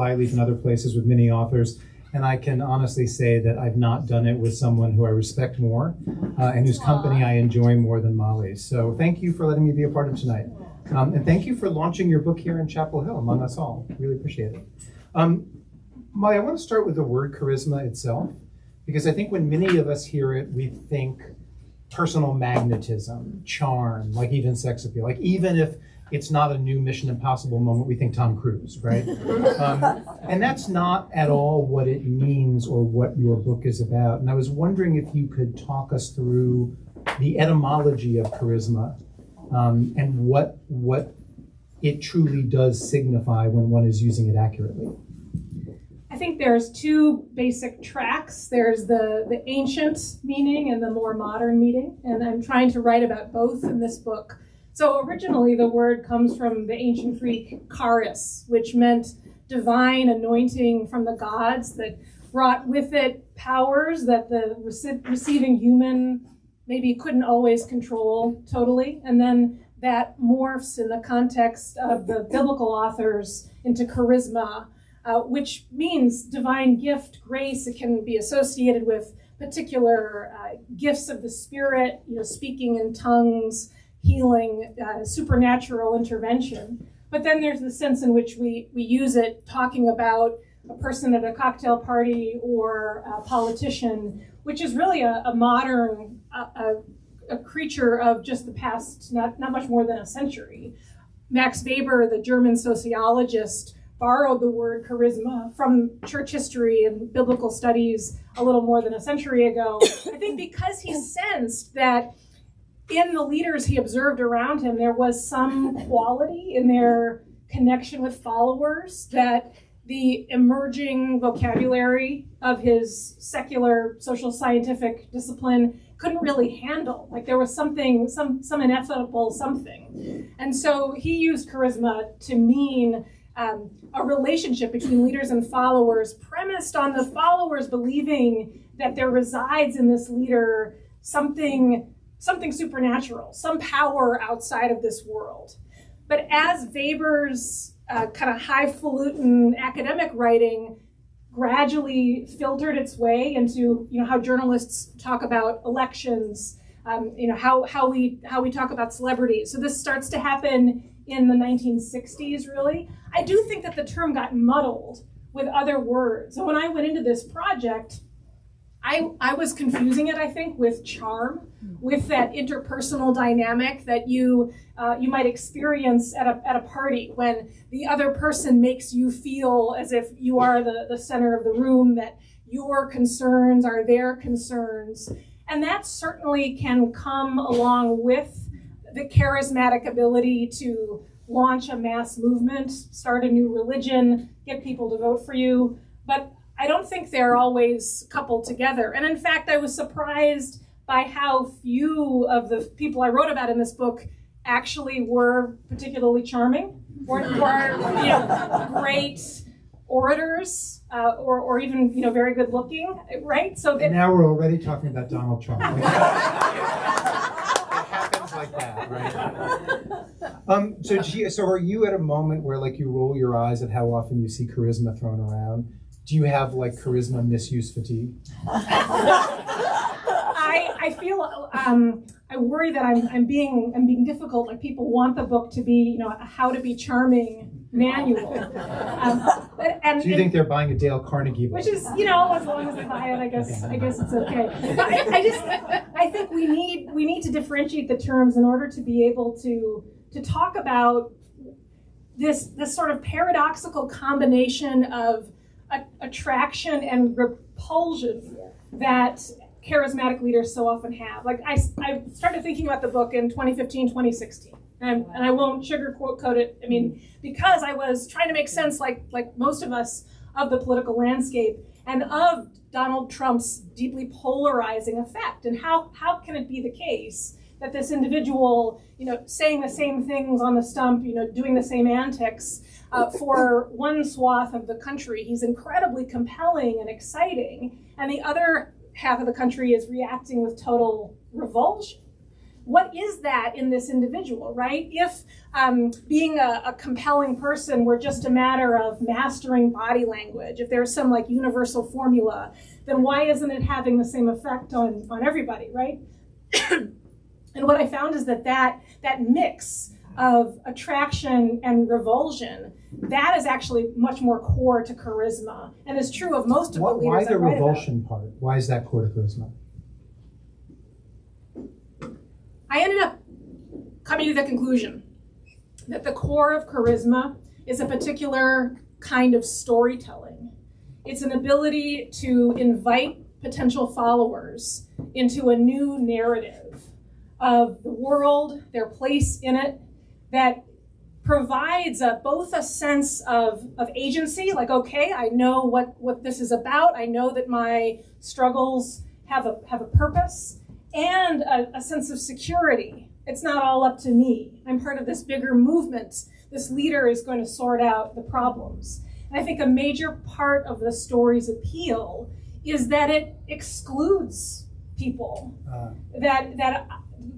Flyleaf and other places with many authors, and I can honestly say that I've not done it with someone who I respect more and whose company I enjoy more than Molly's. So thank you for letting me be a part of tonight. And thank you for launching your book here in Chapel Hill among us all. Really appreciate it. Molly, I want to start with the word charisma itself, because I think when many of us hear it, we think personal magnetism, charm, like even sex appeal. Like even if it's not a new Mission Impossible moment, we think Tom Cruise, right? And that's not at all what it means or what your book is about. And I was wondering if you could talk us through the etymology of charisma and what it truly does signify when one is using it accurately. I think there's two basic tracks. There's the ancient meaning and the more modern meaning, and I'm trying to write about both in this book. So originally the word comes from the ancient Greek charis, which meant divine anointing from the gods that brought with it powers that the receiving human maybe couldn't always control totally. And then that morphs in the context of the biblical authors into charisma, which means divine gift, grace. It can be associated with particular gifts of the Spirit, speaking in tongues, healing, supernatural intervention. But then there's the sense in which we use it talking about a person at a cocktail party or a politician, which is really a modern a creature of just the past, not much more than a century. Max Weber, the German sociologist, borrowed the word charisma from church history and biblical studies a little more than a century ago. I think because he sensed that in the leaders he observed around him, there was some quality in their connection with followers that the emerging vocabulary of his secular social scientific discipline couldn't really handle. Like there was something, some ineffable something. And so he used charisma to mean a relationship between leaders and followers premised on the followers believing that there resides in this leader something supernatural, some power outside of this world. But as Weber's kind of highfalutin academic writing gradually filtered its way into how journalists talk about elections, how we talk about celebrities. So this starts to happen in the 1960s, really. I do think that the term got muddled with other words. So when I went into this project, I was confusing it, I think, with charm, with that interpersonal dynamic that you might experience at a party when the other person makes you feel as if you are the center of the room, that your concerns are their concerns. And that certainly can come along with the charismatic ability to launch a mass movement, start a new religion, get people to vote for you. But I don't think they're always coupled together. And in fact, I was surprised by how few of the people I wrote about in this book actually were particularly charming or great orators or even very good looking, right? So and now we're already talking about Donald Trump. It happens like that, right? So are you at a moment where you roll your eyes at how often you see charisma thrown around? Do you have charisma misuse fatigue? I feel I worry that I'm being difficult. Like people want the book to be a how to be charming manual. Do you think they're buying a Dale Carnegie book? Which is as long as they buy it, I guess it's okay. But I think we need to differentiate the terms in order to be able to talk about this sort of paradoxical combination of attraction and repulsion that charismatic leaders so often have. I started thinking about the book in 2015, 2016, and I won't sugarcoat it. I mean, because I was trying to make sense, like most of us, of the political landscape and of Donald Trump's deeply polarizing effect, and how can it be the case that this individual, saying the same things on the stump, doing the same antics, for one swath of the country, he's incredibly compelling and exciting, and the other half of the country is reacting with total revulsion. what is that in this individual, right? If being a compelling person were just a matter of mastering body language, if there's some like universal formula, then why isn't it having the same effect on everybody, right? And what I found is that mix of attraction and revulsion, that is actually much more core to charisma, and is true of most of the leaders Why the I write revulsion about. part? Why is that core to charisma? I ended up coming to the conclusion that the core of charisma is a particular kind of storytelling. It's an ability to invite potential followers into a new narrative of the world, their place in it, that provides both a sense of agency, like, okay, I know what this is about, I know that my struggles have a purpose, and a sense of security. It's not all up to me. I'm part of this bigger movement. This leader is going to sort out the problems. And I think a major part of the story's appeal is that it excludes people. That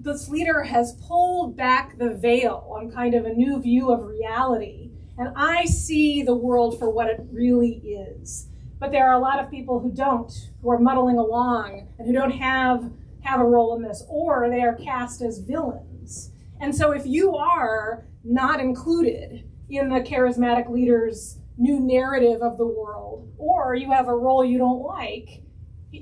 this leader has pulled back the veil on kind of a new view of reality. And I see the world for what it really is. But there are a lot of people who don't, who are muddling along and who don't have a role in this, or they are cast as villains. And so if you are not included in the charismatic leader's new narrative of the world, or you have a role you don't like,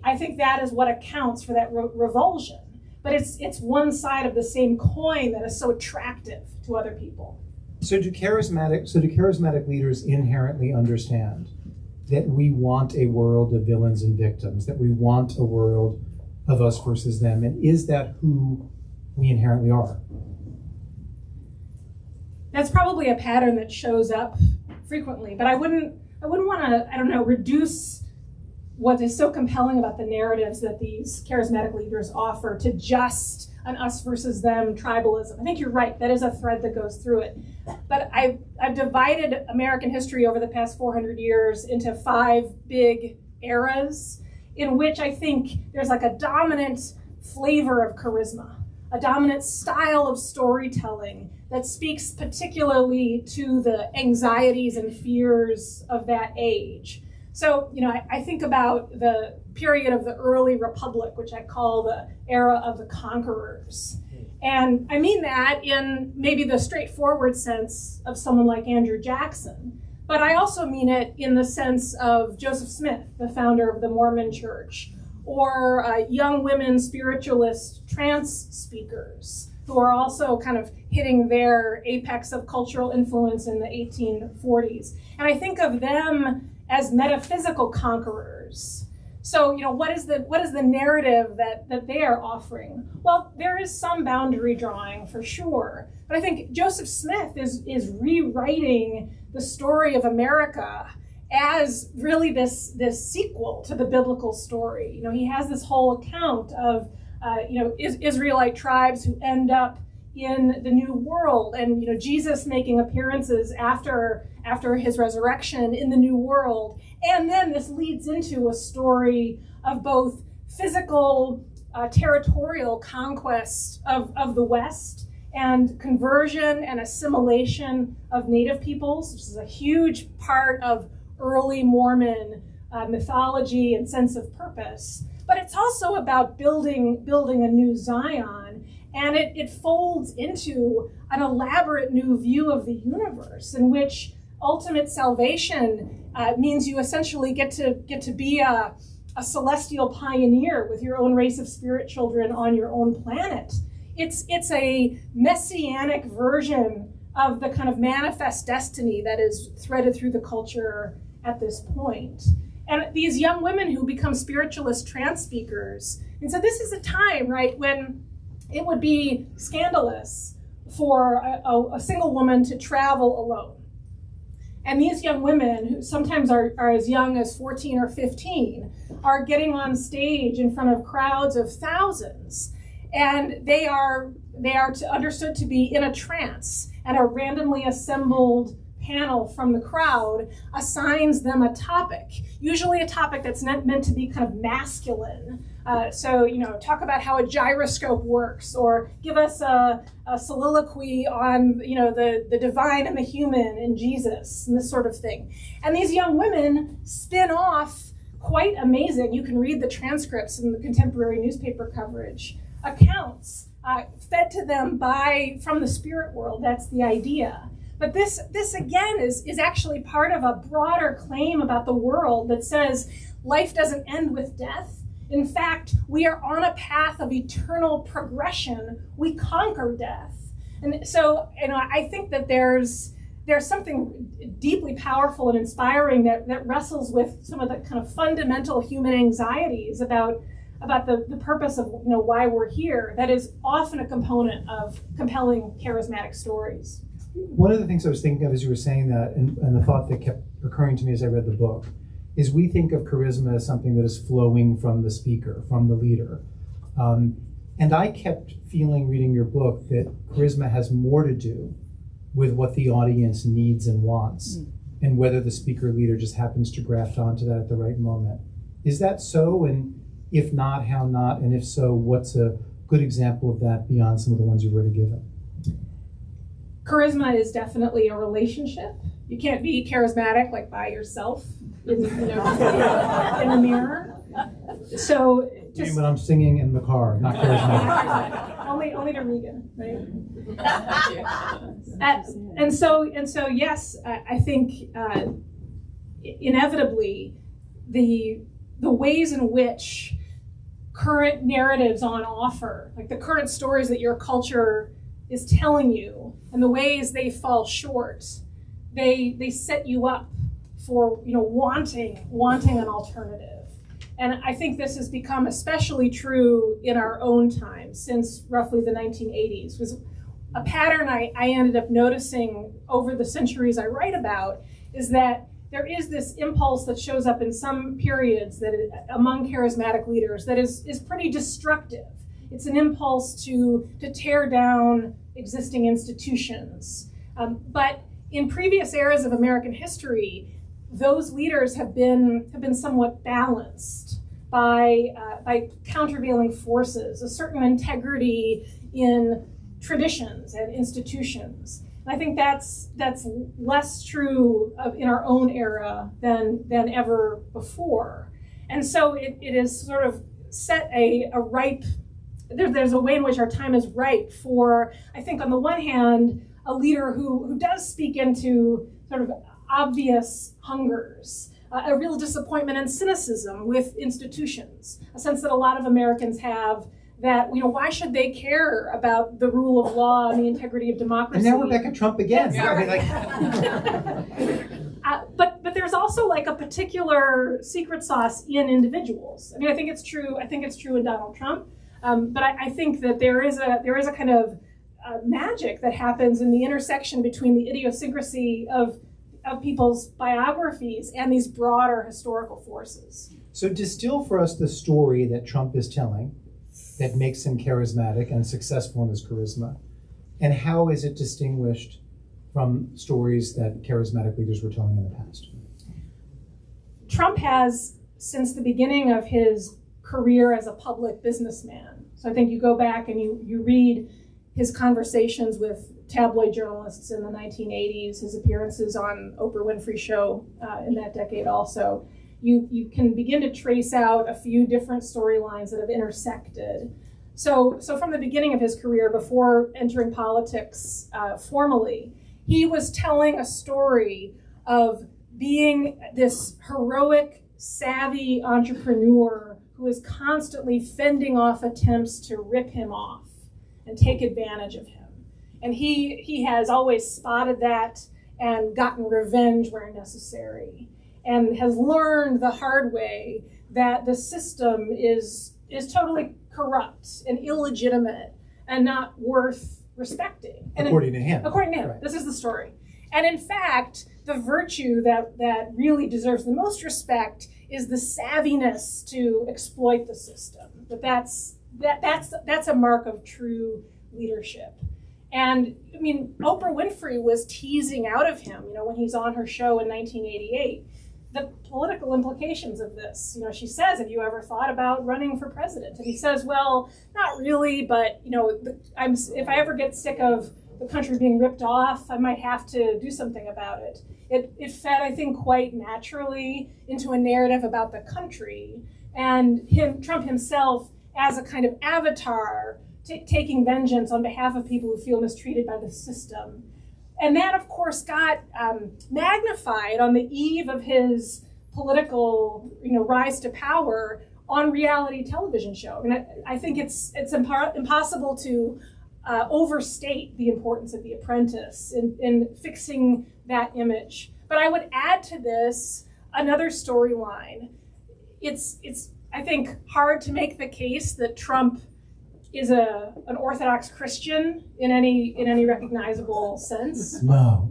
I think that is what accounts for that revulsion. But it's one side of the same coin that is so attractive to other people. So do charismatic leaders inherently understand that we want a world of villains and victims, that we want a world of us versus them, and is that who we inherently are? That's probably a pattern that shows up frequently, but I wouldn't want to, reduce what is so compelling about the narratives that these charismatic leaders offer to just an us versus them tribalism. I think you're right, that is a thread that goes through it. But I've divided American history over the past 400 years into 5 big eras, in which I think there's like a dominant flavor of charisma, a dominant style of storytelling that speaks particularly to the anxieties and fears of that age. So, I think about the period of the early republic, which I call the era of the conquerors. And I mean that in maybe the straightforward sense of someone like Andrew Jackson. But I also mean it in the sense of Joseph Smith, the founder of the Mormon Church, or young women spiritualist trance speakers who are also kind of hitting their apex of cultural influence in the 1840s. And I think of them as metaphysical conquerors. So, what is the narrative that they are offering? Well, there is some boundary drawing for sure, but I think Joseph Smith is rewriting the story of America as really this sequel to the biblical story. He has this whole account of Israelite tribes who end up in the New World, and Jesus making appearances after his resurrection in the New World. And then this leads into a story of both physical, territorial conquest of the West, and conversion and assimilation of Native peoples, which is a huge part of early Mormon mythology and sense of purpose. But it's also about building a new Zion, and it folds into an elaborate new view of the universe in which ultimate salvation means you essentially get to be a celestial pioneer with your own race of spirit children on your own planet. It's a messianic version of the kind of manifest destiny that is threaded through the culture at this point. And these young women who become spiritualist trance speakers, and so this is a time, right, when it would be scandalous for a single woman to travel alone. And these young women, who sometimes are as young as 14 or 15, are getting on stage in front of crowds of thousands. And they are understood to be in a trance, and a randomly assembled panel from the crowd assigns them a topic, usually a topic that's not meant to be kind of masculine. So, talk about how a gyroscope works, or give us a soliloquy on, the divine and the human in Jesus, and this sort of thing. And these young women spin off quite amazing, you can read the transcripts in the contemporary newspaper coverage, accounts fed to them from the spirit world. That's the idea. But this again is actually part of a broader claim about the world that says life doesn't end with death. In fact, we are on a path of eternal progression. We conquer death. And so, I think that there's something deeply powerful and inspiring that wrestles with some of the kind of fundamental human anxieties about the purpose of why we're here. That is often a component of compelling charismatic stories. One of the things I was thinking of as you were saying that, and the thought that kept occurring to me as I read the book, is we think of charisma as something that is flowing from the speaker, from the leader. And I kept feeling, reading your book, that charisma has more to do with what the audience needs and wants, and whether the speaker leader just happens to graft onto that at the right moment. Is that so? And if not, how not? And if so, what's a good example of that beyond some of the ones you've already given? Charisma is definitely a relationship. You can't be charismatic like by yourself in the mirror. So Just when I'm singing in the car, not charismatic. only to Regan, right? and so yes, I think inevitably the ways in which current narratives on offer, like the current stories that your culture is telling you, and the ways they fall short, they set you up for wanting an alternative. And I think this has become especially true in our own time since roughly the 1980s. Was a pattern I ended up noticing over the centuries I write about, is that there is this impulse that shows up in some periods among charismatic leaders that is pretty destructive. It's an impulse to tear down existing institutions. But in previous eras of American history, those leaders have been somewhat balanced by countervailing forces, a certain integrity in traditions and institutions. And I think that's less true in our own era than ever before. And so it is sort of set a ripe. There's a way in which our time is ripe for, I think, on the one hand, a leader who does speak into sort of obvious hungers, a real disappointment and cynicism with institutions, a sense that a lot of Americans have that, why should they care about the rule of law and the integrity of democracy? And now we're back at Trump again. But there's also like a particular secret sauce in individuals. I think it's true. I think it's true in Donald Trump. But I think that there is a kind of magic that happens in the intersection between the idiosyncrasy of people's biographies and these broader historical forces. So distill for us the story that Trump is telling that makes him charismatic and successful in his charisma, and how is it distinguished from stories that charismatic leaders were telling in the past? Trump has, since the beginning of his career as a public businessman, so I think you go back and you read his conversations with tabloid journalists in the 1980s, his appearances on Oprah Winfrey Show in that decade also, you can begin to trace out a few different storylines that have intersected. So from the beginning of his career, before entering politics formally, he was telling a story of being this heroic, savvy entrepreneur who is constantly fending off attempts to rip him off and take advantage of him. And he has always spotted that and gotten revenge where necessary, and has learned the hard way that the system is totally corrupt and illegitimate and not worth respecting. And according to him. According to him. Right. This is the story. And in fact, the virtue that really deserves the most respect is the savviness to exploit the system. That's a mark of true leadership. And I mean, Oprah Winfrey was teasing out of him, when he's on her show in 1988, the political implications of this. She says, have you ever thought about running for president? And he says, well, not really, but if I ever get sick of the country being ripped off, I might have to do something about it. It fed, I think, quite naturally into a narrative about the country, and Trump himself as a kind of avatar taking vengeance on behalf of people who feel mistreated by the system. And that, of course, got magnified on the eve of his political, rise to power on reality television show. I mean, I think it's impossible to overstate the importance of The Apprentice in fixing that image. But I would add to this another storyline. It's I think hard to make the case that Trump is an Orthodox Christian in any recognizable sense. No.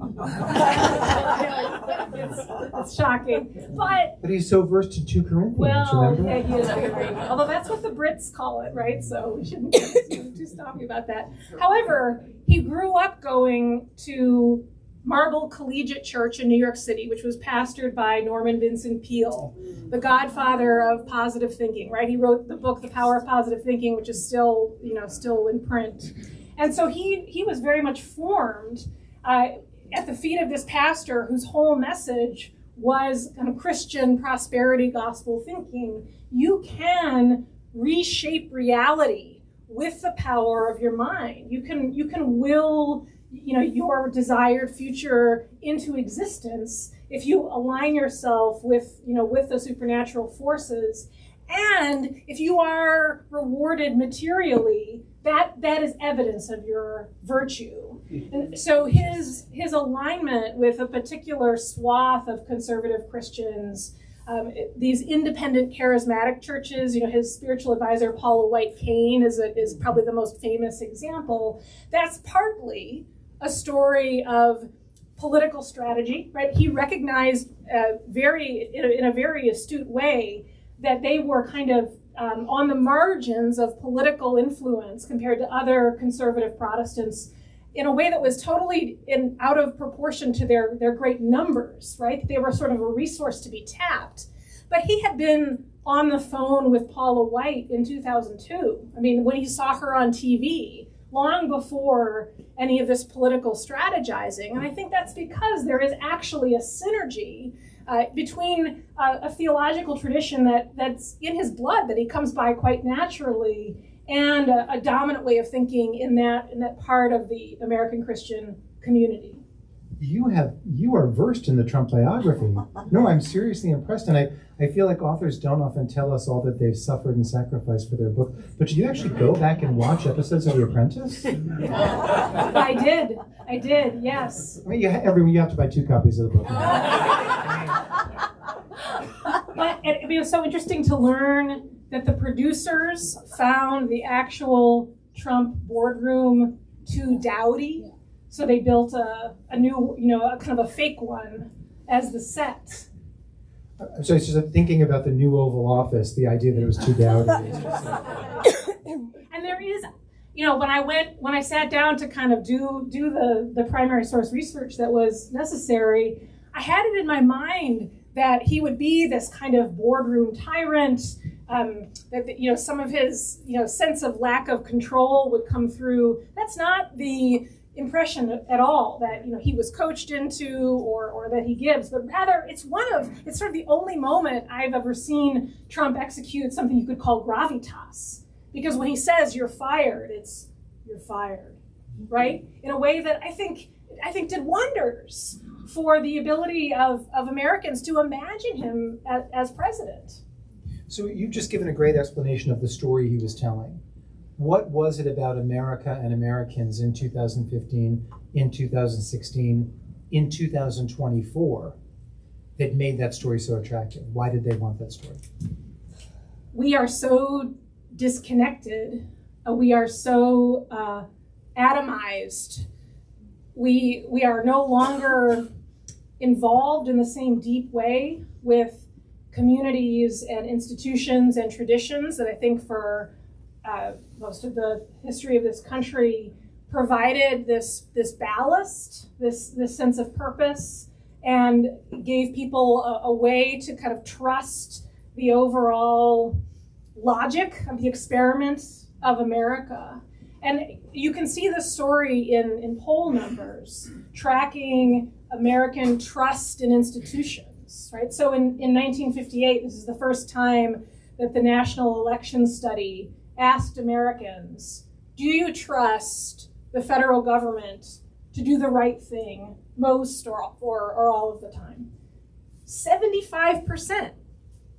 It's shocking. But he's so versed in 2 Corinthians, remember? Yeah, he is very. Although that's what the Brits call it, right? So we shouldn't get too stoppy about that. However, he grew up going to Marble Collegiate Church in New York City, which was pastored by Norman Vincent Peale, the godfather of positive thinking, right? He wrote the book, The Power of Positive Thinking, which is still in print. And so he was very much formed at the feet of this pastor whose whole message was kind of Christian prosperity gospel thinking. You can reshape reality with the power of your mind. You can will your desired future into existence if you align yourself with the supernatural forces. And if you are rewarded materially, that is evidence of your virtue. And so his alignment with a particular swath of conservative Christians, these independent charismatic churches, his spiritual advisor Paula White Cain is probably the most famous example. That's partly a story of political strategy, right? He recognized in a very astute way that they were kind of on the margins of political influence compared to other conservative Protestants in a way that was totally out of proportion to their great numbers, right? They were sort of a resource to be tapped. But he had been on the phone with Paula White in 2002. I mean, when he saw her on TV, long before any of this political strategizing. And I think that's because there is actually a synergy between a theological tradition that's in his blood, that he comes by quite naturally, and a dominant way of thinking in that part of the American Christian community. You are versed in the Trump biography. No, I'm seriously impressed, and I feel like authors don't often tell us all that they've suffered and sacrificed for their book. But did you actually go back and watch episodes of The Apprentice? I did, yes. I mean, you have to buy 2 copies of the book. But it was so interesting to learn that the producers found the actual Trump boardroom too dowdy. So they built a new, a kind of a fake one as the set. So it's just thinking about the new Oval Office, the idea that it was too dowdy. And there is, when I sat down to kind of do the primary source research that was necessary, I had it in my mind that he would be this kind of boardroom tyrant, that some of his sense of lack of control would come through. That's not the impression at all that he was coached into or that he gives, but rather it's sort of the only moment I've ever seen Trump execute something you could call gravitas. Because when he says you're fired, it's you're fired, right? In a way that I think did wonders for the ability of Americans to imagine him as president. So you've just given a great explanation of the story he was telling. What was it about America and Americans in 2015, in 2016, in 2024 that made that story so attractive? Why did they want that story? We are so disconnected. We are so atomized. We are no longer involved in the same deep way with communities and institutions and traditions that I think for most of the history of this country provided this ballast, this sense of purpose, and gave people a way to kind of trust the overall logic of the experiment of America. And you can see this story in poll numbers, tracking American trust in institutions, right? So in 1958, this is the first time that the National Election Study asked Americans, do you trust the federal government to do the right thing most or all of the time? 75%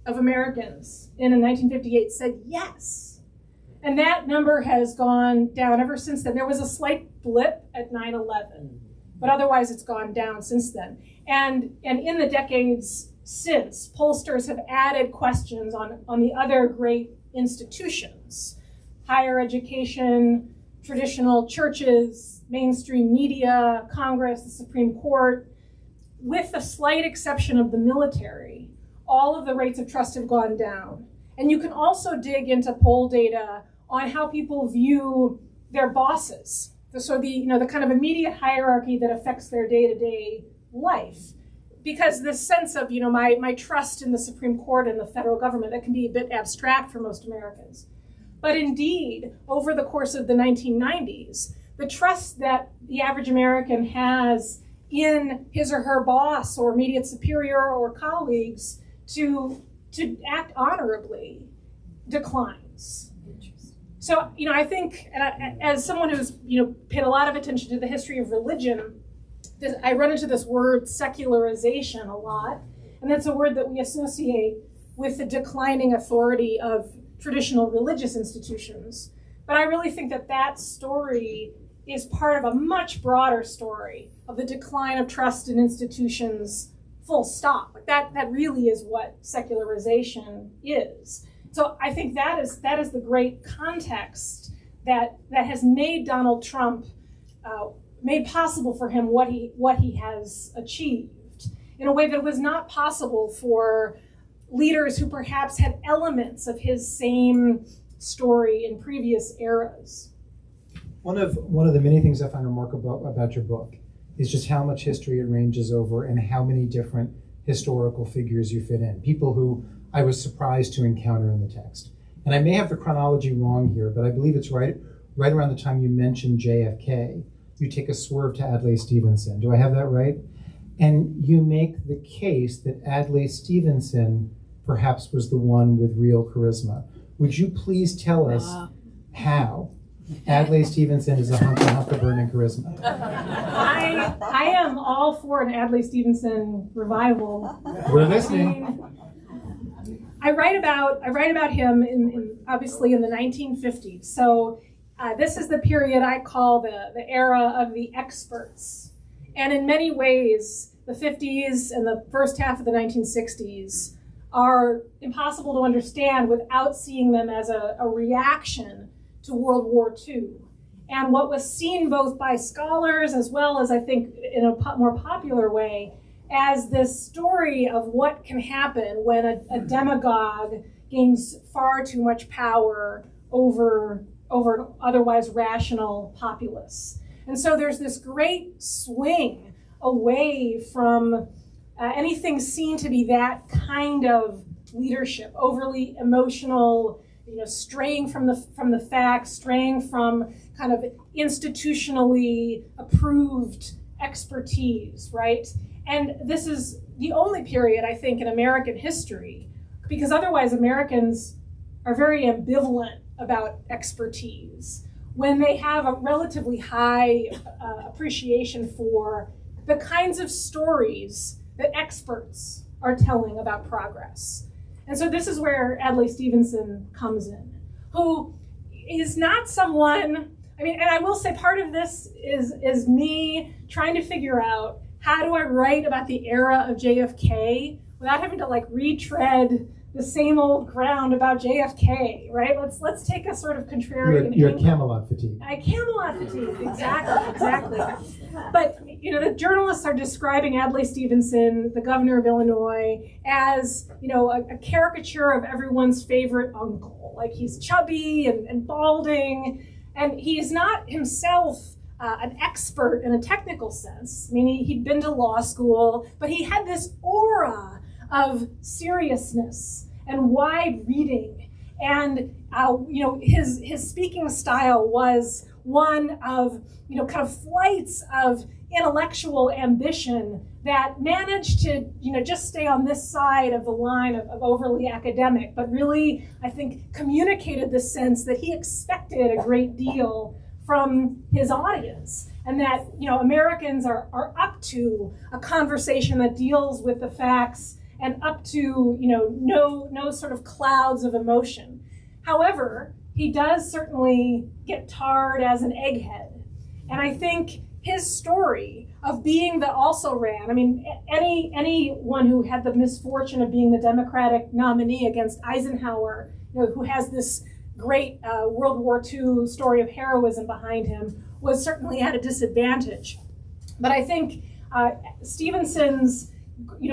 of Americans in 1958 said yes. And that number has gone down ever since then. There was a slight blip at 9/11, but otherwise it's gone down since then. And in the decades since, pollsters have added questions on the other great institutions: higher education, traditional churches, mainstream media, Congress, the Supreme Court. With the slight exception of the military, all of the rates of trust have gone down. And you can also dig into poll data on how people view their bosses. So the kind of immediate hierarchy that affects their day-to-day life. Because this sense of, my trust in the Supreme Court and the federal government, that can be a bit abstract for most Americans. But indeed, over the course of the 1990s, the trust that the average American has in his or her boss or immediate superior or colleagues to act honorably declines. So, I think, as someone who's, paid a lot of attention to the history of religion, I run into this word secularization a lot, and that's a word that we associate with the declining authority of traditional religious institutions. But I really think that story is part of a much broader story of the decline of trust in institutions, full stop. Like that really is what secularization is. So I think that is the great context that has made Donald Trump, made possible for him what he has achieved in a way that was not possible for leaders who perhaps had elements of his same story in previous eras. One of the many things I find remarkable about your book is just how much history it ranges over and how many different historical figures you fit in. People who I was surprised to encounter in the text. And I may have the chronology wrong here, but I believe it's right around the time you mentioned JFK, you take a swerve to Adlai Stevenson. Do I have that right? And you make the case that Adlai Stevenson perhaps was the one with real charisma. Would you please tell us how Adlai Stevenson is a hunk of burning charisma? I am all for an Adlai Stevenson revival. We're listening. I write about him obviously in the 1950s. So this is the period I call the era of the experts. And in many ways, the 50s and the first half of the 1960s are impossible to understand without seeing them as a reaction to World War II. And what was seen both by scholars as well as, I think, in a more popular way, as this story of what can happen when a demagogue gains far too much power over an otherwise rational populace. And so there's this great swing away from anything seen to be that kind of leadership, overly emotional, straying from the facts, straying from kind of institutionally approved expertise, right? And this is the only period, I think, in American history, because otherwise Americans are very ambivalent about expertise when they have a relatively high appreciation for the kinds of stories that experts are telling about progress. And so this is where Adlai Stevenson comes in, who is not someone, and I will say part of this is me trying to figure out how do I write about the era of JFK without having to retread the same old ground about JFK, right? Let's take a sort of contrarian. You're Camelot fatigue. Camelot fatigue, exactly. But the journalists are describing Adlai Stevenson, the governor of Illinois, as a caricature of everyone's favorite uncle. Like he's chubby and balding, and he is not himself an expert in a technical sense. I mean, he'd been to law school, but he had this aura of seriousness and wide reading. And, his speaking style was one of, kind of flights of intellectual ambition that managed to, just stay on this side of the line of overly academic, but really, I think, communicated the sense that he expected a great deal from his audience, and that, Americans are up to a conversation that deals with the facts and up to, no sort of clouds of emotion. However, he does certainly get tarred as an egghead. And I think his story of being the also-ran, I mean, anyone who had the misfortune of being the Democratic nominee against Eisenhower, who has this great World War II story of heroism behind him, was certainly at a disadvantage. But I think Stevenson's,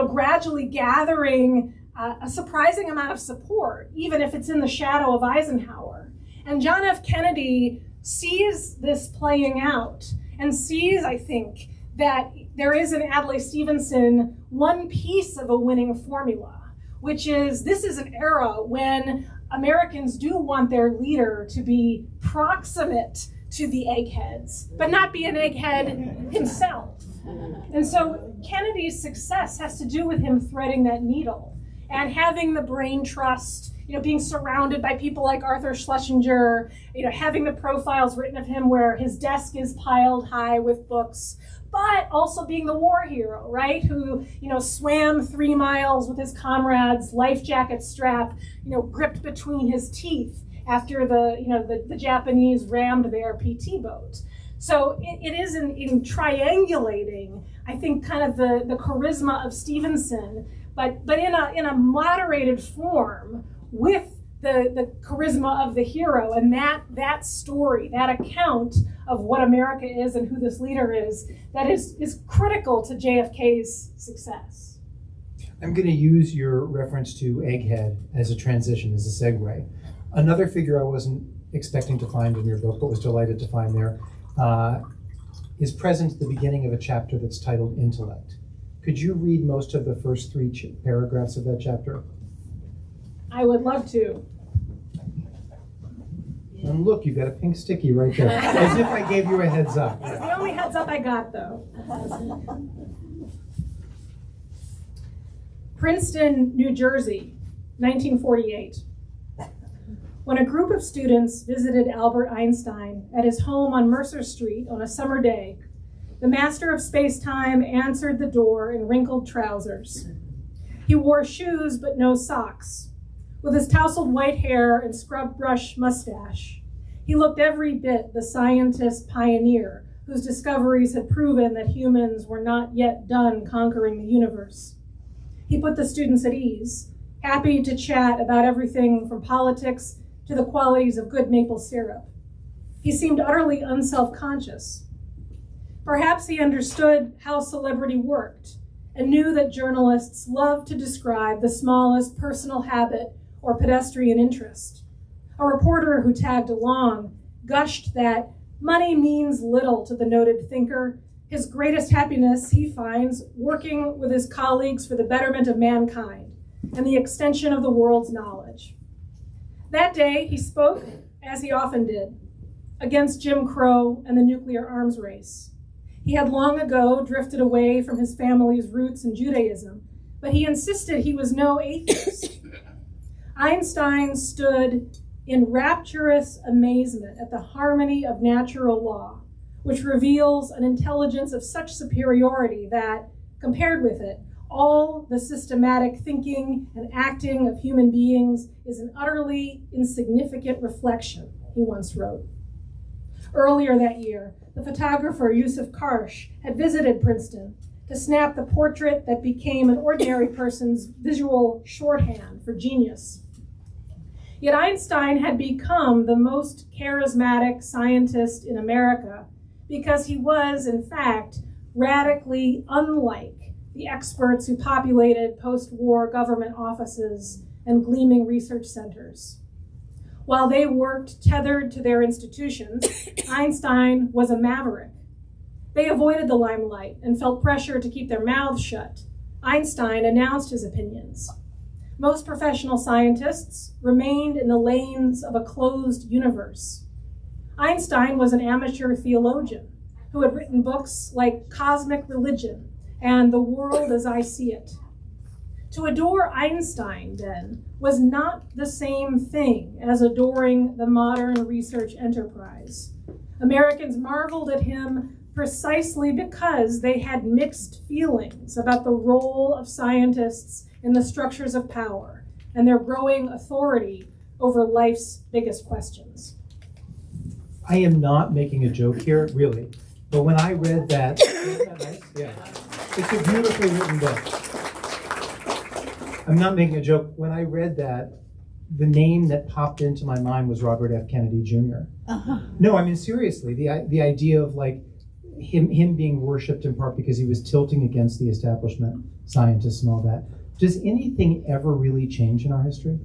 gradually gathering a surprising amount of support, even if it's in the shadow of Eisenhower. And John F. Kennedy sees this playing out and sees, I think, that there is in Adlai Stevenson one piece of a winning formula, which is this is an era when Americans do want their leader to be proximate to the eggheads, but not be an egghead himself. And so Kennedy's success has to do with him threading that needle and having the brain trust, being surrounded by people like Arthur Schlesinger, having the profiles written of him where his desk is piled high with books, but also being the war hero, right? Who, swam 3 miles with his comrades, life jacket strap, gripped between his teeth after the Japanese rammed their PT boat. So it is in triangulating, I think, kind of the charisma of Stevenson, but in a moderated form with the charisma of the hero, and that story, that account of what America is and who this leader is, that is critical to JFK's success. I'm going to use your reference to egghead as a transition, as a segue. Another figure I wasn't expecting to find in your book, but was delighted to find there, is present at the beginning of a chapter that's titled Intellect. Could you read most of the first 3 paragraphs of that chapter? I would love to. And look, you've got a pink sticky right there, as if I gave you a heads up. It's the only heads up I got, though. Princeton, New Jersey, 1948. When a group of students visited Albert Einstein at his home on Mercer Street on a summer day, the master of space-time answered the door in wrinkled trousers. He wore shoes but no socks. With his tousled white hair and scrub brush mustache, he looked every bit the scientist pioneer whose discoveries had proven that humans were not yet done conquering the universe. He put the students at ease, happy to chat about everything from politics to the qualities of good maple syrup. He seemed utterly unself-conscious. Perhaps he understood how celebrity worked and knew that journalists love to describe the smallest personal habit or pedestrian interest. A reporter who tagged along gushed that money means little to the noted thinker. His greatest happiness, he finds, working with his colleagues for the betterment of mankind and the extension of the world's knowledge. That day, he spoke, as he often did, against Jim Crow and the nuclear arms race. He had long ago drifted away from his family's roots in Judaism, but he insisted he was no atheist. Einstein stood in rapturous amazement at the harmony of natural law, which reveals an intelligence of such superiority that, compared with it, all the systematic thinking and acting of human beings is an utterly insignificant reflection, he once wrote. Earlier that year, the photographer Yusuf Karsh had visited Princeton to snap the portrait that became an ordinary person's visual shorthand for genius. Yet Einstein had become the most charismatic scientist in America because he was, in fact, radically unlike the experts who populated post-war government offices and gleaming research centers. While they worked tethered to their institutions, Einstein was a maverick, They avoided the limelight and felt pressure to keep their mouths shut. Einstein announced his opinions. Most professional scientists remained in the lanes of a closed universe. Einstein was an amateur theologian who had written books like Cosmic Religion and The World as I See It. To adore Einstein, then, was not the same thing as adoring the modern research enterprise. Americans marveled at him precisely because they had mixed feelings about the role of scientists in the structures of power and their growing authority over life's biggest questions. I am not making a joke here, really. But when I read that, isn't that nice? Yeah. It's a beautifully written book. I'm not making a joke. When I read that, the name that popped into my mind was Robert F. Kennedy Jr. No, I mean, seriously, the idea of like him being worshipped in part because he was tilting against the establishment, scientists and all that. Does anything ever really change in our history?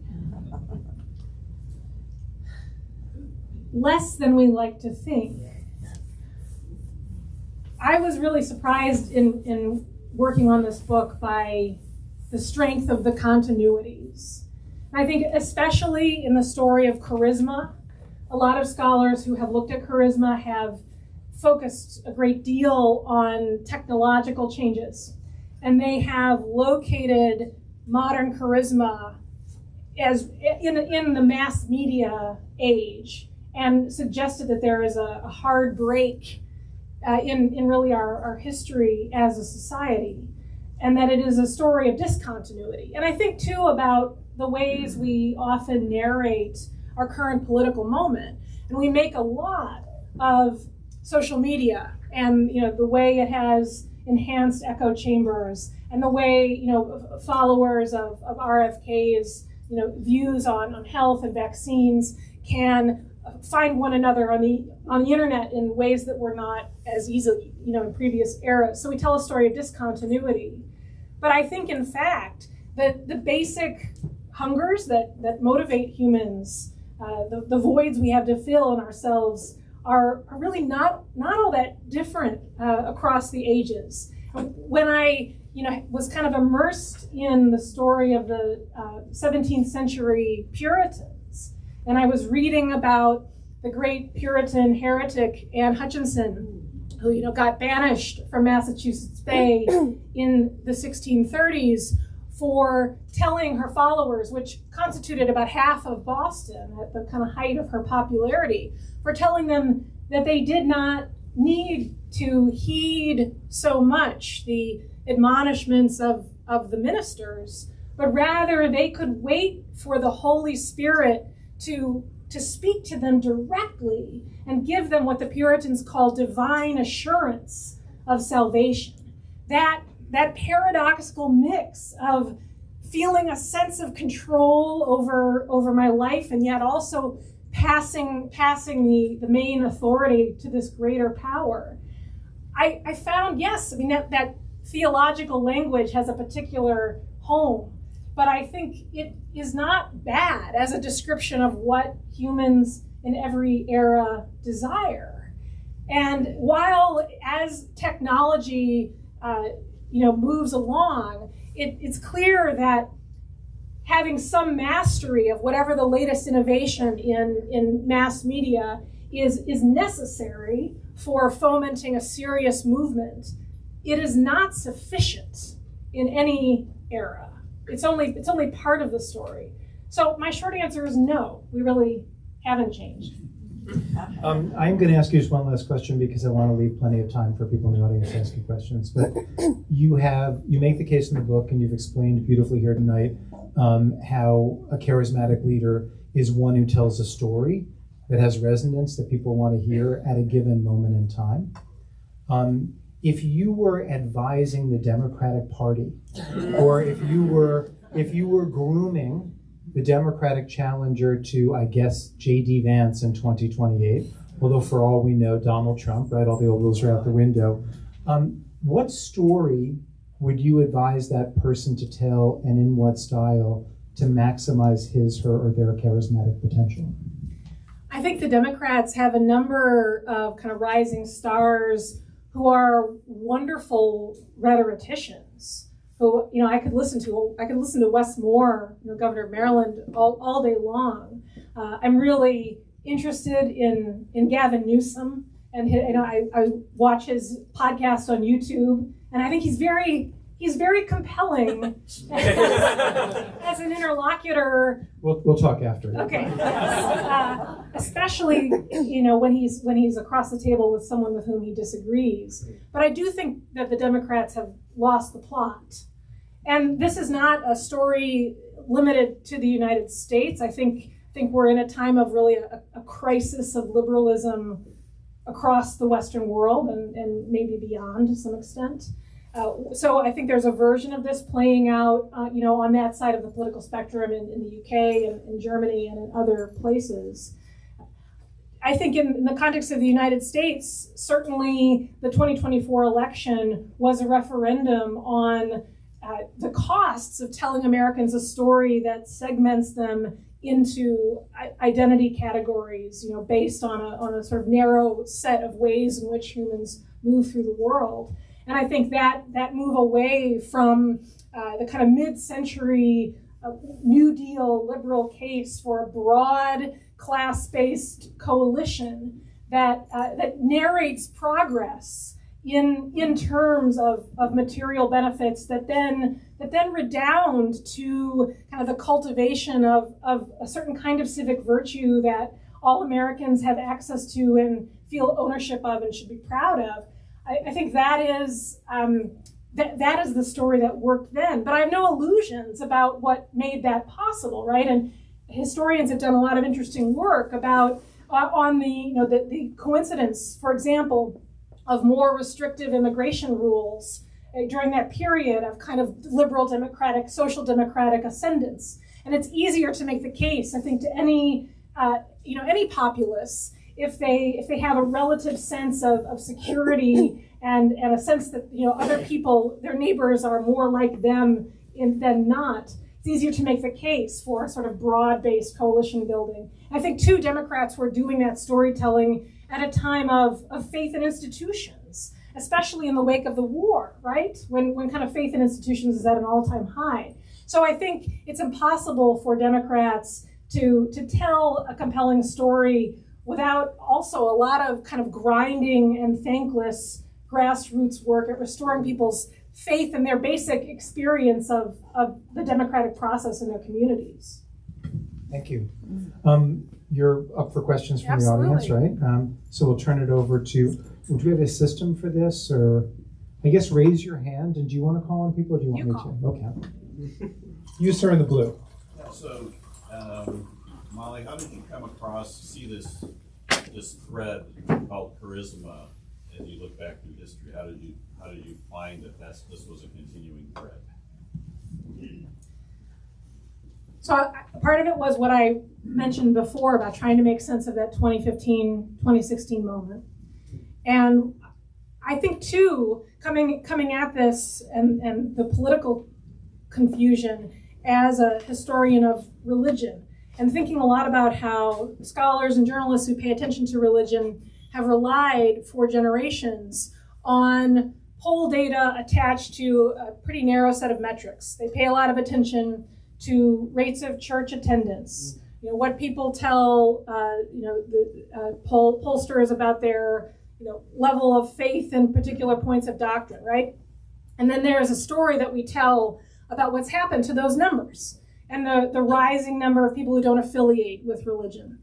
Less than we like to think. I was really surprised in working on this book by the strength of the continuities. I think especially in the story of charisma, a lot of scholars who have looked at charisma have focused a great deal on technological changes. And they have located modern charisma as in the mass media age and suggested that there is a hard break in really our history as a society, and that it is a story of discontinuity. And I think too about the ways we often narrate our current political moment. And we make a lot of social media and the way it has enhanced echo chambers and the way followers of RFK's views on health and vaccines can find one another on the internet in ways that were not as easily in previous eras. So we tell a story of discontinuity. But I think in fact that the basic hungers that motivate humans, the voids we have to fill in ourselves are really not all that different across the ages. When I was kind of immersed in the story of the 17th century Puritans, and I was reading about the great Puritan heretic Anne Hutchinson, who got banished from Massachusetts Bay in the 1630s for telling her followers, which constituted about half of Boston at the kind of height of her popularity, for telling them that they did not need to heed so much the admonishments of the ministers, but rather they could wait for the Holy Spirit to speak to them directly and give them what the Puritans call divine assurance of salvation. That paradoxical mix of feeling a sense of control over my life and yet also passing the main authority to this greater power. I found, yes, I mean that theological language has a particular home, but I think it is not bad as a description of what humans in every era desire. And while as technology moves along, it's clear that having some mastery of whatever the latest innovation in mass media is necessary for fomenting a serious movement. It is not sufficient in any era. It's only part of the story. So my short answer is no, we really haven't changed. I'm going to ask you just one last question because I want to leave plenty of time for people in the audience to ask you questions. But you make the case in the book, and you've explained beautifully here tonight how a charismatic leader is one who tells a story that has resonance that people want to hear at a given moment in time. If you were advising the Democratic Party, or if you were grooming the Democratic challenger to, I guess, J.D. Vance in 2028, although for all we know, Donald Trump, right? All the old rules are out the window. What story would you advise that person to tell, and in what style, to maximize his, her, or their charismatic potential? I think the Democrats have a number of kind of rising stars who are wonderful rhetoricians. Who, I could listen to Wes Moore, Governor of Maryland, all day long. I'm really interested in Gavin Newsom, and I watch his podcast on YouTube, and I think he's very compelling as an interlocutor. We'll talk after. Okay. Especially, when he's across the table with someone with whom he disagrees. But I do think that the Democrats have lost the plot. And this is not a story limited to the United States. I think we're in a time of really a crisis of liberalism across the Western world and maybe beyond to some extent. So I think there's a version of this playing out, on that side of the political spectrum in the UK and in Germany and in other places. I think in the context of the United States, certainly the 2024 election was a referendum on the costs of telling Americans a story that segments them into identity categories, based on a sort of narrow set of ways in which humans move through the world. And I think that move away from the kind of mid-century New Deal liberal case for a broad class-based coalition that narrates progress in terms of material benefits that then redound to kind of the cultivation of a certain kind of civic virtue that all Americans have access to and feel ownership of and should be proud of. I think that is the story that worked then. But I have no illusions about what made that possible, right? And historians have done a lot of interesting work about on the coincidence, for example, of more restrictive immigration rules during that period of kind of liberal democratic, social democratic ascendance. And it's easier to make the case, I think, to any populace if they have a relative sense of security and a sense that other people, their neighbors, are more like them than not. It's easier to make the case for a sort of broad-based coalition building. I think too, Democrats were doing that storytelling at a time of faith in institutions, especially in the wake of the war, right? When kind of faith in institutions is at an all-time high. So I think it's impossible for Democrats to tell a compelling story without also a lot of kind of grinding and thankless grassroots work at restoring people's faith in their basic experience of the democratic process in their communities. Thank you. You're up for questions from Absolutely. The audience, right? So we'll turn it over to, would we have a system for this? Or I guess raise your hand. And do you want to call on people or do you want me to? Okay. You, sir, in the blue. Yeah, so, Molly, how did you come across, see this thread called charisma as you look back through history? How did you find that this was a continuing thread? So part of it was what I mentioned before about trying to make sense of that 2015, 2016 moment. And I think too, coming at this and the political confusion as a historian of religion, and thinking a lot about how scholars and journalists who pay attention to religion have relied for generations on poll data attached to a pretty narrow set of metrics. They pay a lot of attention to rates of church attendance, what people tell the pollsters about their level of faith in particular points of doctrine, right? And then there is a story that we tell about what's happened to those numbers and the rising number of people who don't affiliate with religion.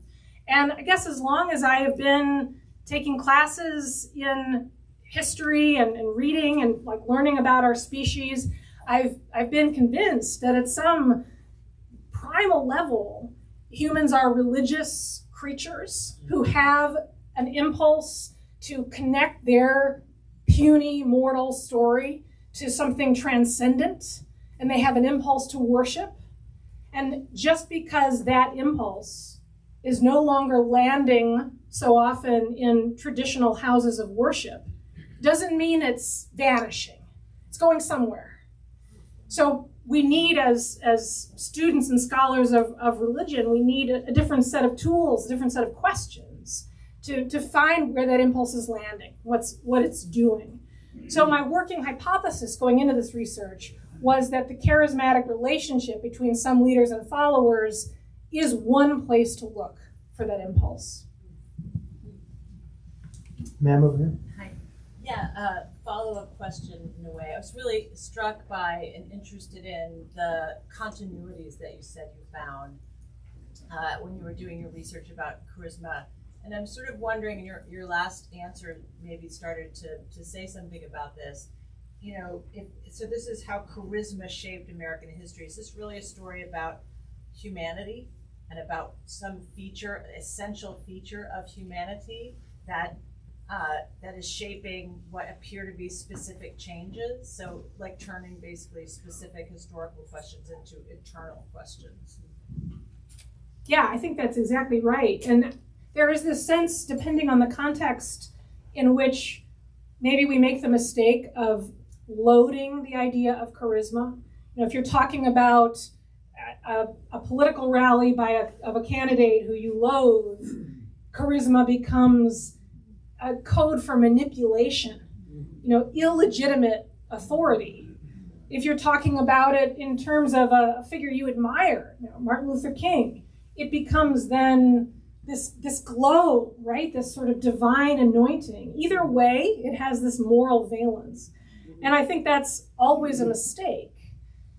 And I guess as long as I have been taking classes in history and reading and like learning about our species, I've been convinced that at some primal level, humans are religious creatures who have an impulse to connect their puny mortal story to something transcendent, and they have an impulse to worship. And just because that impulse is no longer landing so often in traditional houses of worship doesn't mean it's vanishing. It's going somewhere. So we need, as students and scholars of religion, we need a different set of tools, a different set of questions to find where that impulse is landing, what it's doing. So my working hypothesis going into this research was that the charismatic relationship between some leaders and followers is one place to look for that impulse. Ma'am over here. Hi. Yeah, follow-up question in a way. I was really struck by and interested in the continuities that you said you found when you were doing your research about charisma. And I'm sort of wondering, in your last answer maybe started to say something about this. You know, so this is how charisma shaped American history. Is this really a story about humanity and about some feature, essential feature of humanity that is shaping what appear to be specific changes? So like turning basically specific historical questions into eternal questions. Yeah, I think that's exactly right. And there is this sense, depending on the context, in which maybe we make the mistake of loading the idea of charisma. You know, if you're talking about a political rally of a candidate who you loathe, charisma becomes a code for manipulation, you know, illegitimate authority. If you're talking about it in terms of a figure you admire, you know, Martin Luther King, it becomes then this glow, right? This sort of divine anointing. Either way, it has this moral valence. And I think that's always a mistake,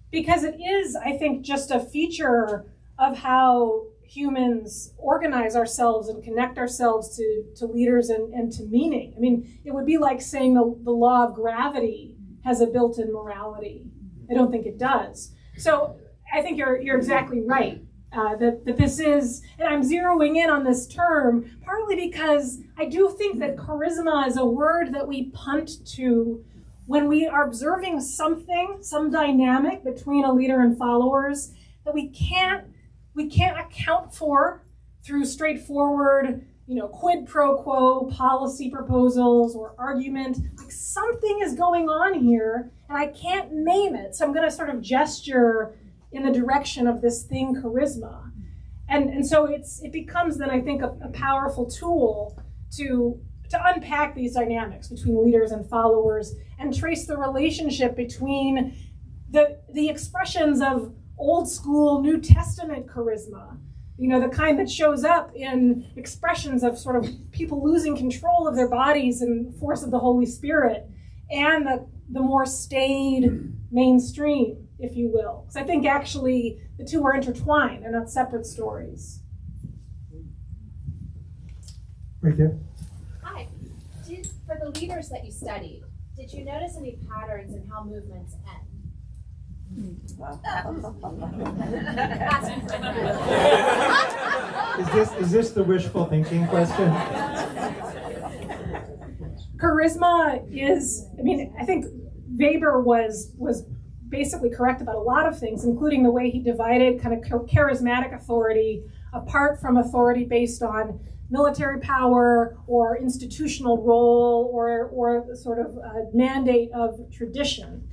because it is, I think, just a feature of how humans organize ourselves and connect ourselves to leaders and to meaning. I mean, it would be like saying the law of gravity has a built-in morality. I don't think it does. So I think you're exactly right. That this is, and I'm zeroing in on this term partly because I do think that charisma is a word that we punt to when we are observing something, some dynamic between a leader and followers that we can't account for through straightforward, you know, quid pro quo policy proposals or argument. Like something is going on here and I can't name it, so I'm going to sort of gesture in the direction of this thing, charisma. And so it becomes then, I think, a powerful tool to unpack these dynamics between leaders and followers and trace the relationship between the expressions of old school New Testament charisma, you know, the kind that shows up in expressions of sort of people losing control of their bodies and force of the Holy Spirit, and the more staid mainstream, if you will. Because I think actually the two are intertwined. They're not separate stories. Right there. Hi. For the leaders that you studied, did you notice any patterns in how movements end? Is this the wishful thinking question? Charisma is, I mean, I think Weber was basically correct about a lot of things, including the way he divided kind of charismatic authority apart from authority based on military power or institutional role or sort of mandate of tradition.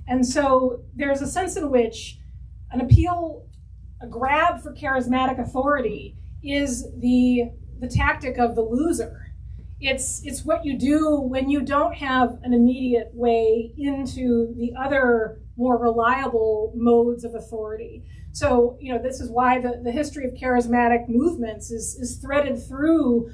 And so there's a sense in which an appeal, a grab for charismatic authority is the tactic of the loser. It's what you do when you don't have an immediate way into the other more reliable modes of authority. So, you know, this is why the history of charismatic movements is threaded through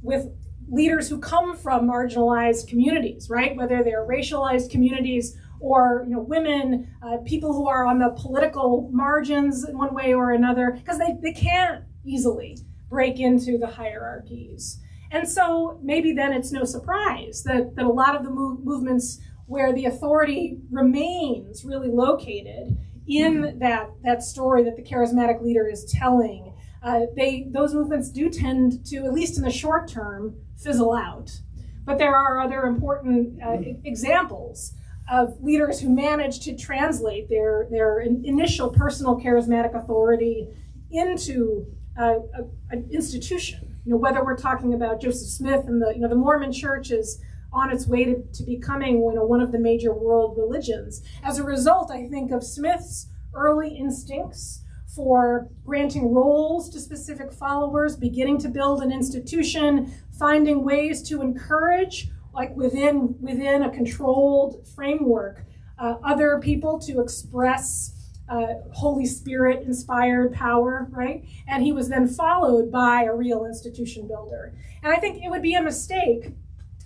with leaders who come from marginalized communities, right? Whether they're racialized communities or, you know, women, people who are on the political margins in one way or another, because they can't easily break into the hierarchies. And so maybe then it's no surprise that a lot of the movements where the authority remains really located in that story that the charismatic leader is telling, those movements do tend to, at least in the short term, fizzle out. But there are other important examples of leaders who manage to translate their initial personal charismatic authority into an institution. You know, whether we're talking about Joseph Smith and the Mormon Church is on its way to becoming, you know, one of the major world religions. As a result, I think, of Smith's early instincts for granting roles to specific followers, beginning to build an institution, finding ways to encourage, like within a controlled framework, other people to express Holy Spirit inspired power, right? And he was then followed by a real institution builder. And I think it would be a mistake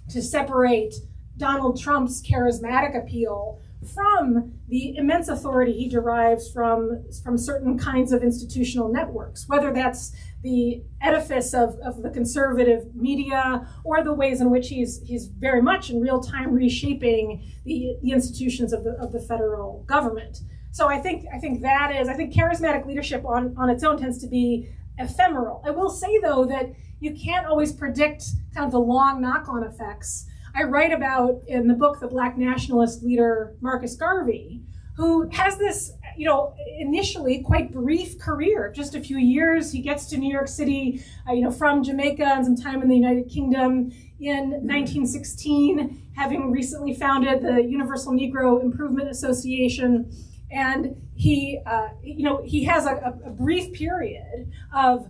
to separate Donald Trump's charismatic appeal from the immense authority he derives from certain kinds of institutional networks, whether that's the edifice of the conservative media or the ways in which he's very much in real time reshaping the institutions of the federal government. So I think charismatic leadership on its own tends to be ephemeral. I will say, though, that you can't always predict kind of the long knock-on effects. I write about in the book the Black nationalist leader Marcus Garvey, who has this, initially quite brief career, just a few years. He gets to New York City, from Jamaica and some time in the United Kingdom in 1916, having recently founded the Universal Negro Improvement Association. And he has a brief period of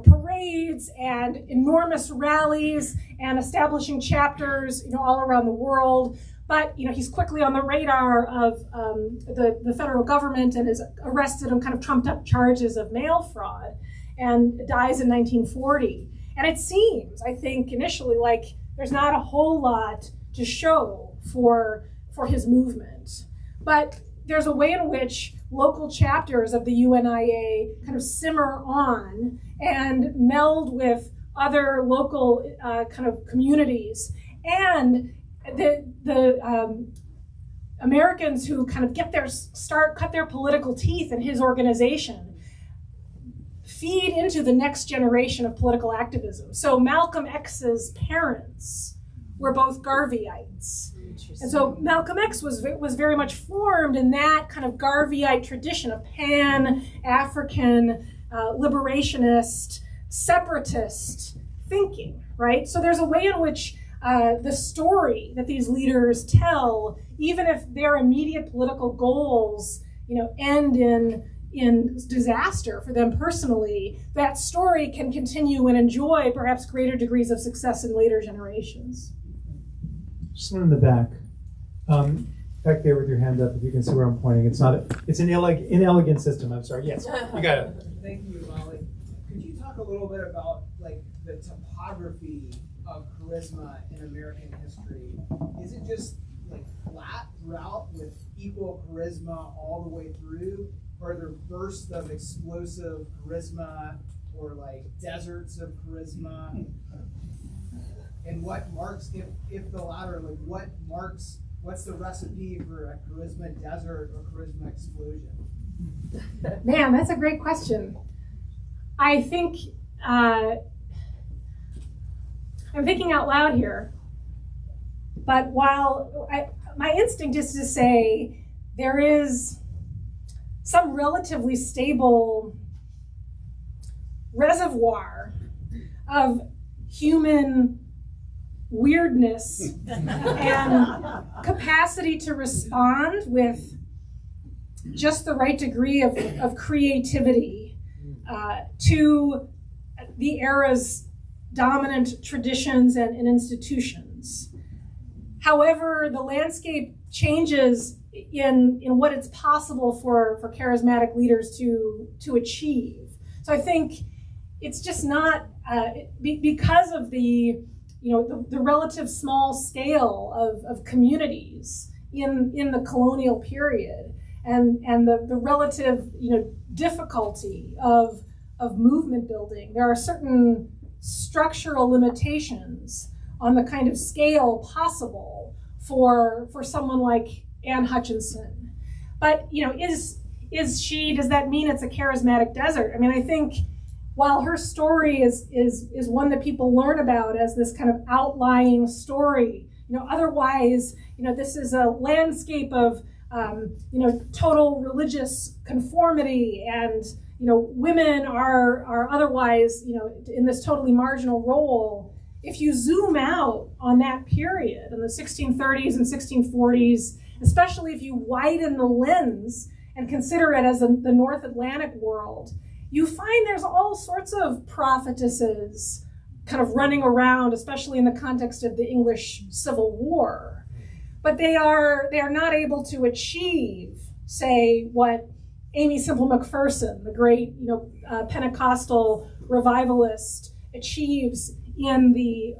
parades and enormous rallies and establishing chapters, all around the world. But, he's quickly on the radar of the federal government and is arrested on kind of trumped up charges of mail fraud and dies in 1940. And it seems, I think, initially like there's not a whole lot to show for his movement. But there's a way in which local chapters of the UNIA kind of simmer on and meld with other local kind of communities. And the Americans who kind of cut their political teeth in his organization feed into the next generation of political activism. So Malcolm X's parents were both Garveyites. And so Malcolm X was very much formed in that kind of Garveyite tradition of pan-African, liberationist, separatist thinking, right? So there's a way in which the story that these leaders tell, even if their immediate political goals, end in disaster for them personally, that story can continue and enjoy perhaps greater degrees of success in later generations. Just one in the back. Back there with your hand up, if you can see where I'm pointing. It's an inelegant system. I'm sorry. Yes, you got it. Thank you, Molly. Could you talk a little bit about the topography of charisma in American history? Is it just flat throughout with equal charisma all the way through? Or are there bursts of explosive charisma or deserts of charisma? And what marks, if the latter, what's the recipe for a charisma desert or charisma explosion? Man, that's a great question. I think I'm thinking out loud here, but while my instinct is to say there is some relatively stable reservoir of human weirdness and capacity to respond with just the right degree of creativity to the era's dominant traditions and institutions. However, the landscape changes in what it's possible for charismatic leaders to achieve. So I think it's just not because of the relative small scale of communities in the colonial period and the relative difficulty of movement building. There are certain structural limitations on the kind of scale possible for someone like Anne Hutchinson. But does that mean it's a charismatic desert? I mean, I think while her story is one that people learn about as this kind of outlying story, otherwise, this is a landscape of total religious conformity, and women are otherwise in this totally marginal role. If you zoom out on that period in the 1630s and 1640s, especially if you widen the lens and consider it as the North Atlantic world, you find there's all sorts of prophetesses kind of running around, especially in the context of the English Civil War. But they are not able to achieve, say, what Amy Semple McPherson, the great Pentecostal revivalist, achieves in the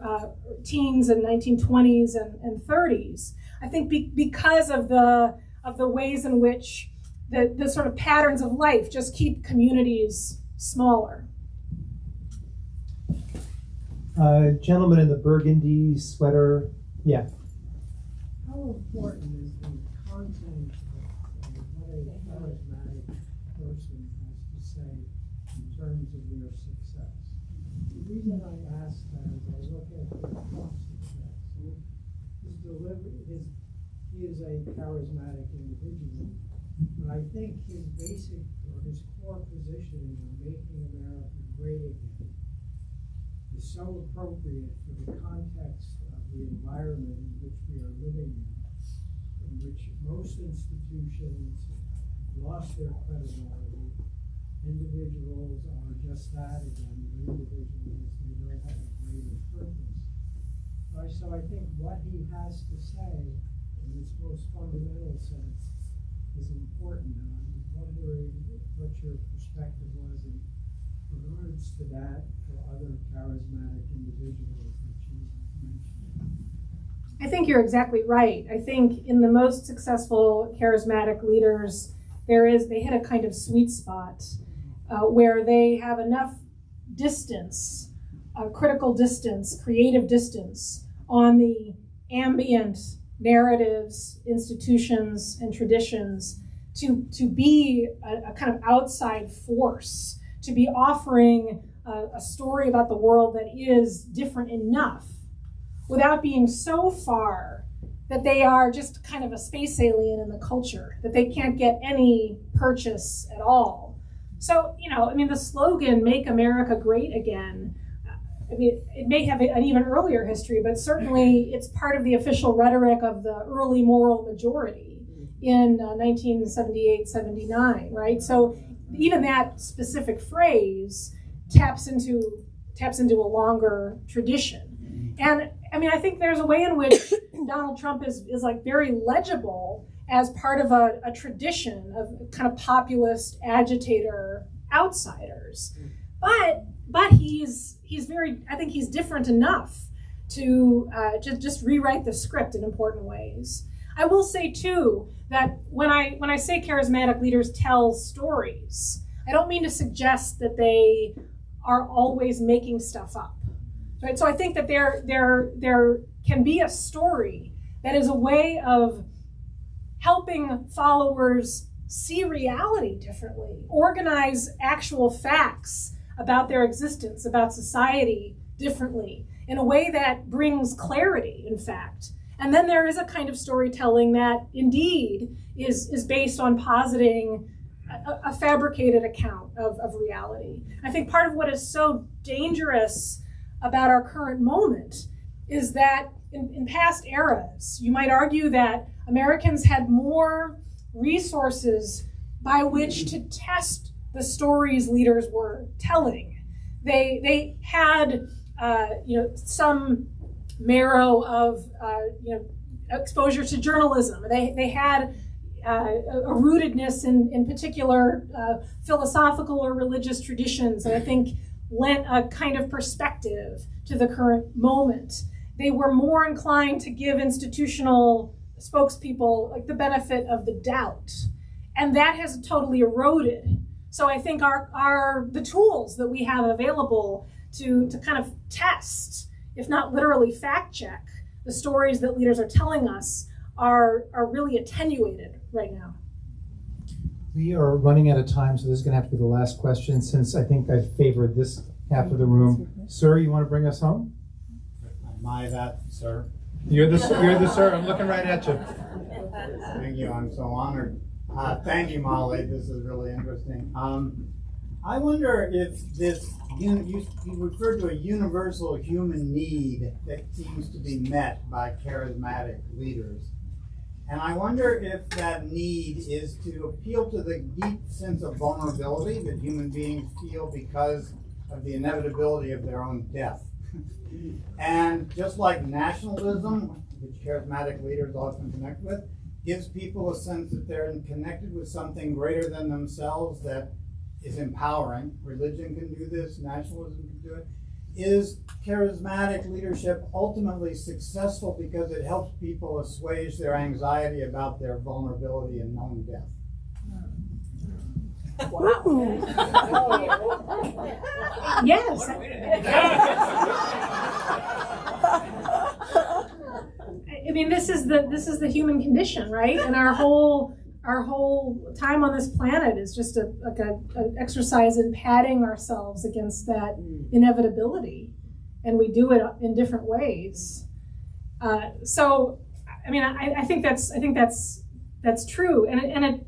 teens and 1920s and 30s. I think because of the ways in which the sort of patterns of life just keep communities smaller. Gentleman in the burgundy sweater. Yeah. How important is the content of what a charismatic person has to say in terms of their success? The reason I ask that is I look at their pop success. His delivery, he is a charismatic individual, but I think his basic or his core position in making America great again is so appropriate for the context of the environment in which we are living in which most institutions have lost their credibility. Individuals are just that again, they're individuals, they don't have a greater purpose. So I think what he has to say in its most fundamental sense is important. And I was wondering what your perspective was in regards to that for other charismatic individuals that you mentioned. I think you're exactly right. I think in the most successful charismatic leaders, they hit a kind of sweet spot where they have enough distance, critical distance, creative distance on the ambient narratives, institutions, and traditions to be a kind of outside force, to be offering a story about the world that is different enough without being so far that they are just kind of a space alien in the culture, that they can't get any purchase at all. So, the slogan, "Make America Great Again," it may have an even earlier history, but certainly it's part of the official rhetoric of the early moral majority in 1978-79, right? So even that specific phrase taps into a longer tradition. And I think there's a way in which Donald Trump is like very legible as part of a tradition of kind of populist agitator outsiders. But he's very, I think he's different enough to just rewrite the script in important ways. I will say too that when I say charismatic leaders tell stories, I don't mean to suggest that they are always making stuff up. Right? So I think that there can be a story that is a way of helping followers see reality differently, organize actual facts about their existence, about society differently, in a way that brings clarity, in fact. And then there is a kind of storytelling that indeed is based on positing a fabricated account of reality. I think part of what is so dangerous about our current moment is that in past eras, you might argue that Americans had more resources by which to test the stories leaders were telling. They had some marrow of exposure to journalism. They had a rootedness in particular philosophical or religious traditions that I think lent a kind of perspective to the current moment. They were more inclined to give institutional spokespeople like the benefit of the doubt, and that has totally eroded. So I think the tools that we have available to kind of test, if not literally fact check, the stories that leaders are telling us are really attenuated right now. We are running out of time, so this is going to have to be the last question, since I think I favored this half of the room. Sir, you want to bring us home? Am I that, sir? You're the sir. I'm looking right at you. Thank you. I'm so honored. Thank you, Molly. This is really interesting. I wonder if this, you referred to a universal human need that seems to be met by charismatic leaders. And I wonder if that need is to appeal to the deep sense of vulnerability that human beings feel because of the inevitability of their own death. And just like nationalism, which charismatic leaders often connect with, gives people a sense that they're connected with something greater than themselves that is empowering. Religion can do this, nationalism can do it. Is charismatic leadership ultimately successful because it helps people assuage their anxiety about their vulnerability and known death? Yes. I mean, this is the human condition, right? And our whole time on this planet is just an exercise in patting ourselves against that inevitability, and we do it in different ways. So, I mean, I think that's true, and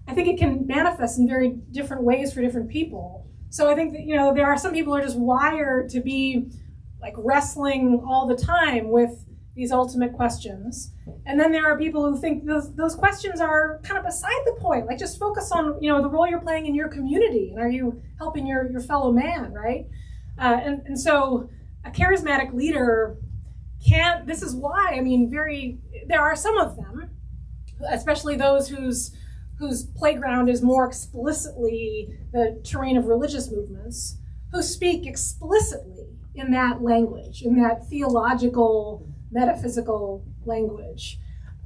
I think it can manifest in very different ways for different people. So I think that, there are some people who are just wired to be like wrestling all the time with these ultimate questions. And then there are people who think those questions are kind of beside the point. Like, just focus on, the role you're playing in your community, and are you helping your fellow man, right? And so a charismatic leader can't, this is why, I mean, there are some of them, especially those whose playground is more explicitly the terrain of religious movements, who speak explicitly in that language, in that theological, metaphysical language.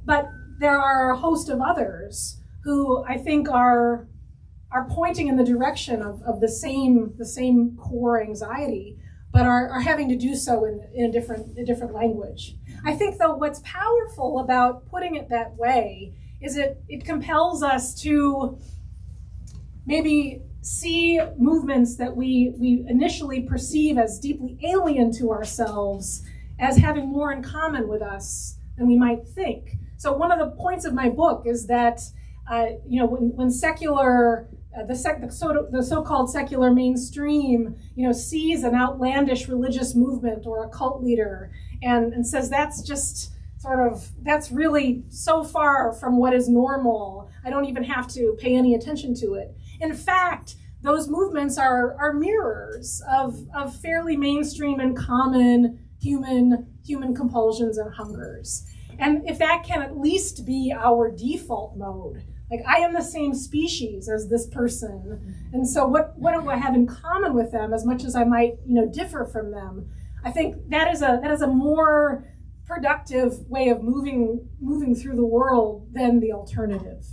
But there are a host of others who I think are pointing in the direction of the same core anxiety, but are having to do so in a different language. I think, though, what's powerful about putting it that way is it compels us to maybe see movements that we initially perceive as deeply alien to ourselves as having more in common with us than we might think. So one of the points of my book is that when secular the so-called secular mainstream sees an outlandish religious movement or a cult leader and says that's just that's really so far from what is normal, I don't even have to pay any attention to it. In fact, those movements are mirrors of fairly mainstream and common human compulsions and hungers. And if that can at least be our default mode, like, I am the same species as this person, and so what do I have in common with them as much as I might differ from them? I think that is a more productive way of moving through the world than the alternative.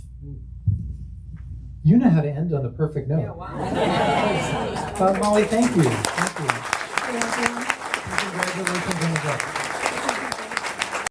You know how to end on the perfect note. Yeah, wow. Molly, thank you.